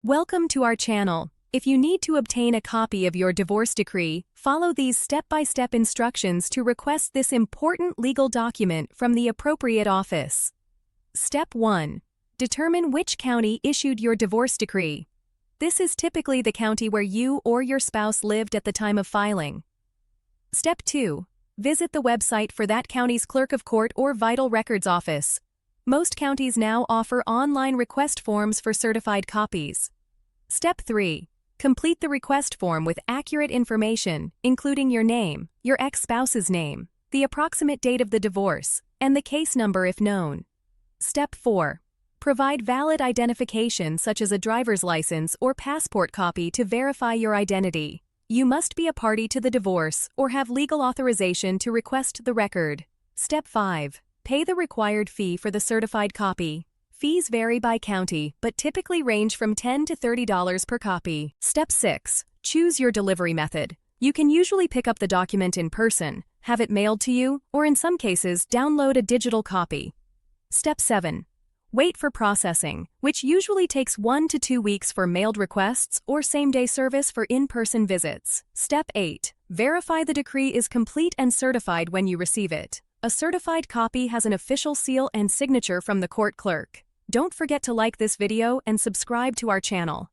Welcome to our channel. If you need to obtain a copy of your divorce decree, follow these step-by-step instructions to request this important legal document from the appropriate office. Step 1. Determine which county issued your divorce decree. This is typically the county where you or your spouse lived at the time of filing. Step 2. Visit the website for that county's clerk of court or vital records office. Most counties now offer online request forms for certified copies. Step 3. Complete the request form with accurate information, including your name, your ex-spouse's name, the approximate date of the divorce, and the case number if known. Step 4. Provide valid identification such as a driver's license or passport copy to verify your identity. You must be a party to the divorce or have legal authorization to request the record. Step 5. Pay the required fee for the certified copy. Fees vary by county, but typically range from $10 to $30 per copy. Step 6. Choose your delivery method. You can usually pick up the document in person, have it mailed to you, or in some cases, download a digital copy. Step 7. Wait for processing, which usually takes 1 to 2 weeks for mailed requests or same-day service for in-person visits. Step 8. Verify the decree is complete and certified when you receive it. A certified copy has an official seal and signature from the court clerk. Don't forget to like this video and subscribe to our channel.